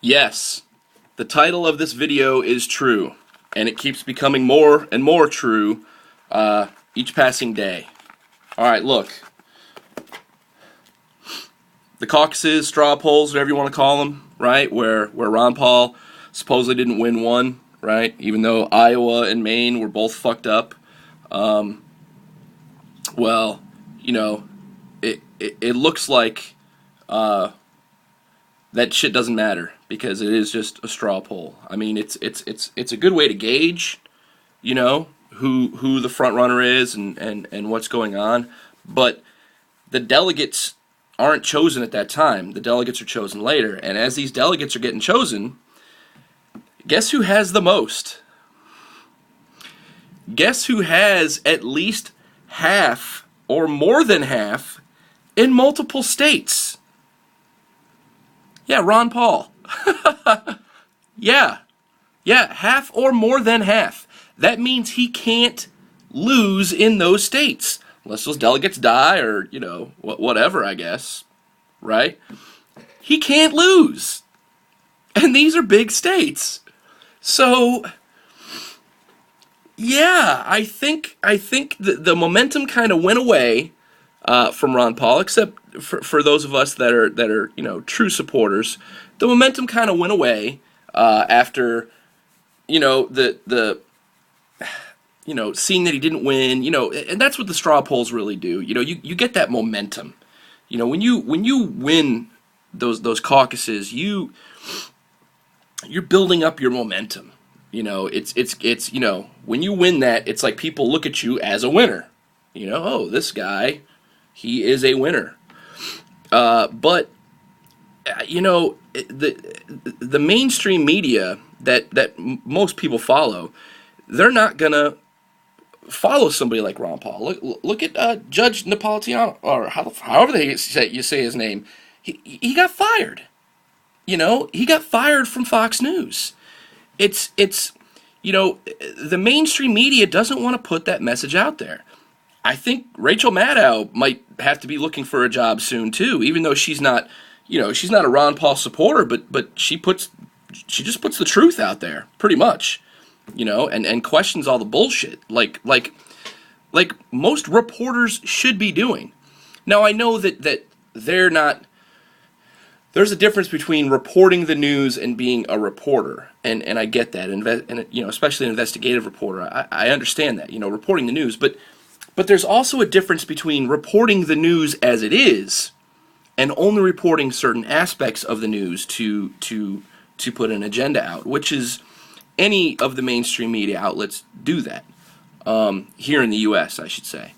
Yes, the title of this video is true, and it keeps becoming more and more true each passing day. Alright, look. The caucuses, straw polls, whatever you want to call them, right? Where Ron Paul supposedly didn't win one, right? Even though Iowa and Maine were both fucked up. Well, you know, it looks like that shit doesn't matter because it is just a straw poll. I mean, it's a good way to gauge, who the front runner is and what's going on. But the delegates aren't chosen at that time. The delegates are chosen later. And as these delegates are getting chosen, guess who has the most? Guess who has at least half or more than half in multiple states? Yeah, Ron Paul. Yeah, half or more than half. That means he can't lose in those states. Unless those delegates die or, whatever, I guess. Right? He can't lose. And these are big states. So, yeah, I think the momentum kind of went away from Ron Paul, except for those of us that are true supporters. The momentum kind of went away after the seeing that he didn't win, and that's what the straw polls really do. You get that momentum. When you win those caucuses, you're building up your momentum. It's when you win that, it's like people look at you as a winner. Oh, this guy, he is a winner. But the mainstream media that most people follow, they're not gonna follow somebody like Ron Paul. Look at Judge Napolitano, or however you say his name. He got fired. He got fired from Fox News. It's the mainstream media doesn't want to put that message out there. I think Rachel Maddow might have to be looking for a job soon too, even though she's not a Ron Paul supporter, but she just puts the truth out there pretty much, and questions all the bullshit like most reporters should be doing. Now I know that they're not. There's a difference between reporting the news and being a reporter, and I get that, and especially an investigative reporter. I understand that, reporting the news, but there's also a difference between reporting the news as it is and only reporting certain aspects of the news to put an agenda out, which is any of the mainstream media outlets do that here in the U.S., I should say.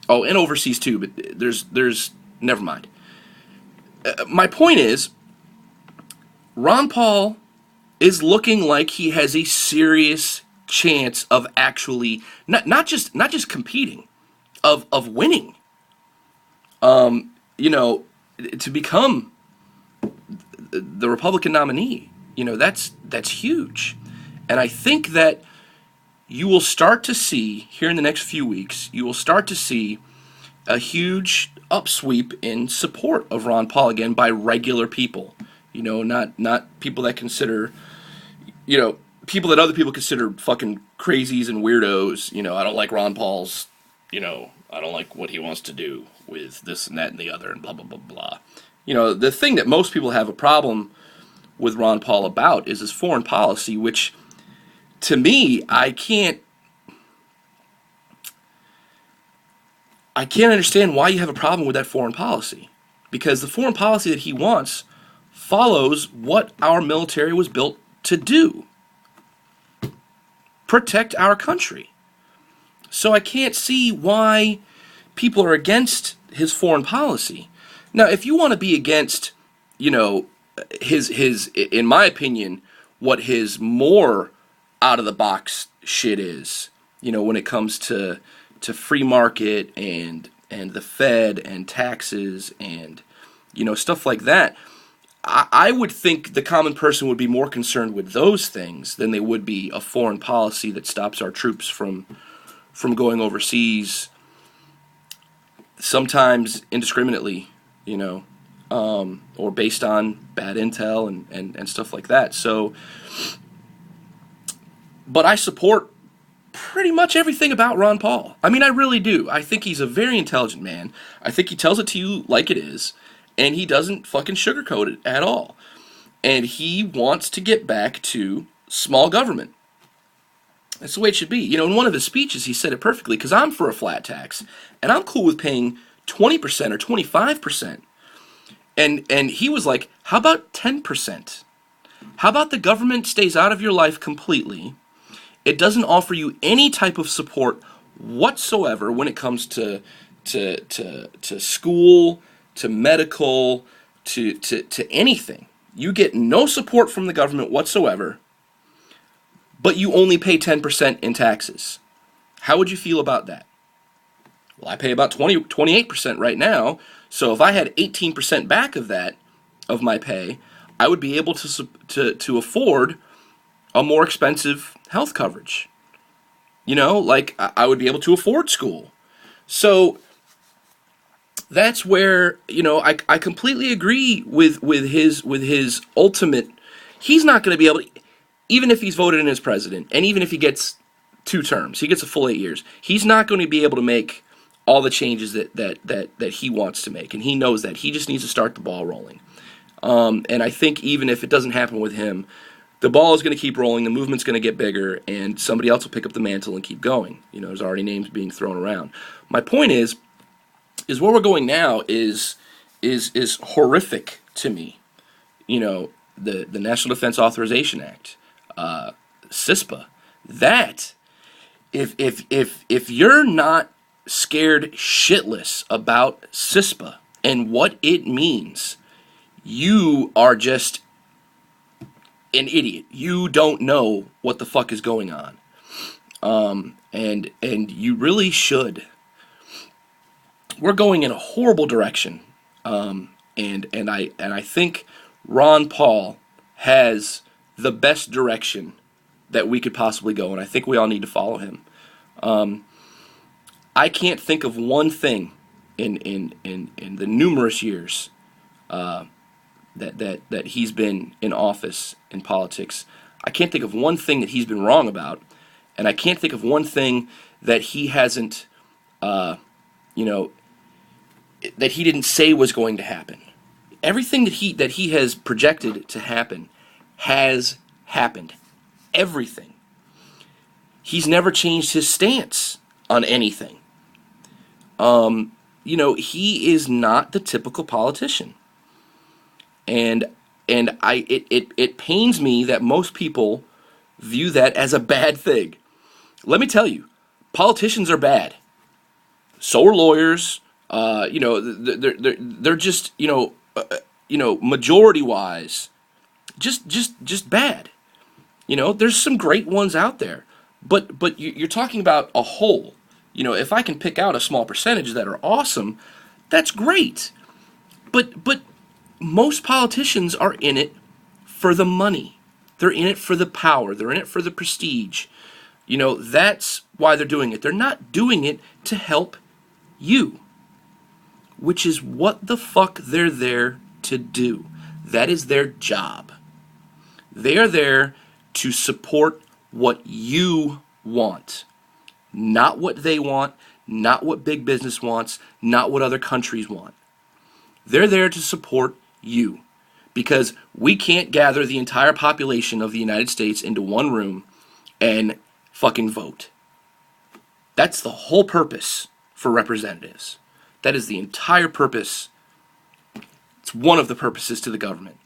Oh, and overseas too, but there's never mind. My point is, Ron Paul is looking like he has a serious chance of actually not just competing, of winning. To become the Republican nominee. That's huge. And I think that you will start to see here in the next few weeks, you will start to see a huge upsweep in support of Ron Paul again by regular people. Not people that consider, people that other people consider fucking crazies and weirdos. I don't like Ron Paul's, I don't like what he wants to do with this and that and the other and blah, blah, blah, blah. The thing that most people have a problem with Ron Paul about is his foreign policy, which, to me, I can't understand why you have a problem with that foreign policy. Because the foreign policy that he wants follows what our military was built to do. Protect our country. So I can't see why people are against his foreign policy. Now, if you want to be against, his in my opinion, what his more out of the box shit is, when it comes to free market and the Fed and taxes and stuff like that, I would think the common person would be more concerned with those things than they would be a foreign policy that stops our troops from going overseas, sometimes indiscriminately, or based on bad intel and stuff like that. So, but I support pretty much everything about Ron Paul. I mean, I really do. I think he's a very intelligent man. I think he tells it to you like it is, and he doesn't fucking sugarcoat it at all. And he wants to get back to small government. That's the way it should be. In one of his speeches, he said it perfectly, because I'm for a flat tax, and I'm cool with paying 20% or 25%. And he was like, how about 10%? How about the government stays out of your life completely? It doesn't offer you any type of support whatsoever when it comes to school, to medical, to anything. You get no support from the government whatsoever, but you only pay 10% in taxes. How would you feel about that? Well, I pay about 28% right now, so if I had 18% back of that, of my pay, I would be able to afford a more expensive health coverage. Like I would be able to afford school. So that's where, I completely agree with his ultimate. He's not going to be able to, even if he's voted in as president, and even if he gets 2 terms, he gets a full 8 years, he's not going to be able to make all the changes that he wants to make, and he knows that. He just needs to start the ball rolling. And I think even if it doesn't happen with him, the ball is going to keep rolling, the movement's going to get bigger, and somebody else will pick up the mantle and keep going. There's already names being thrown around. My point is where we're going now is horrific to me. The National Defense Authorization Act, CISPA. That, if you're not scared shitless about CISPA and what it means, you are just an idiot. You don't know what the fuck is going on. And you really should. We're going in a horrible direction. And I think Ron Paul has the best direction that we could possibly go, and I think we all need to follow him. I can't think of one thing in the numerous years that he's been in office in politics. I can't think of one thing that he's been wrong about, and I can't think of one thing that he hasn't, that he didn't say was going to happen. Everything that he has projected to happen has happened. Everything. He's never changed his stance on anything. He is not the typical politician. And it pains me that most people view that as a bad thing. Let me tell you, politicians are bad. So are lawyers. They're just majority wise, just bad. There's some great ones out there, but you're talking about a whole. If I can pick out a small percentage that are awesome, that's great. But most politicians are in it for the money. They're in it for the power. They're in it for the prestige. That's why they're doing it. They're not doing it to help you, which is what the fuck they're there to do. That is their job. They are there to support what you want, not what they want, not what big business wants, not what other countries want. They're there to support you, because we can't gather the entire population of the United States into one room and fucking vote. That's the whole purpose for representatives. That is the entire purpose. It's one of the purposes to the government,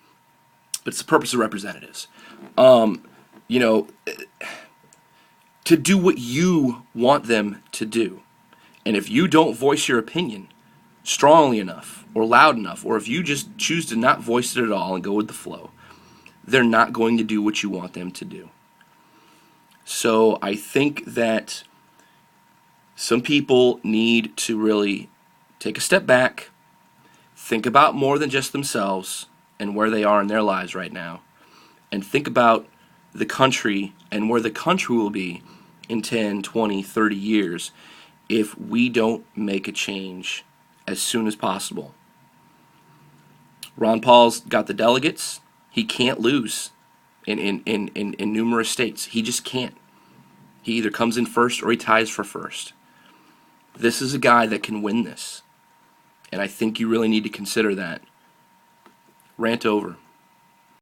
but it's the purpose of representatives. To do what you want them to do. And if you don't voice your opinion strongly enough or loud enough, or if you just choose to not voice it at all and go with the flow, they're not going to do what you want them to do. So I think that some people need to really take a step back, think about more than just themselves and where they are in their lives right now, and think about the country and where the country will be in 10, 20, 30 years if we don't make a change as soon as possible. Ron Paul's got the delegates. He can't lose in numerous states. He just can't. He either comes in first or he ties for first. This is a guy that can win this. And I think you really need to consider that. Rant over.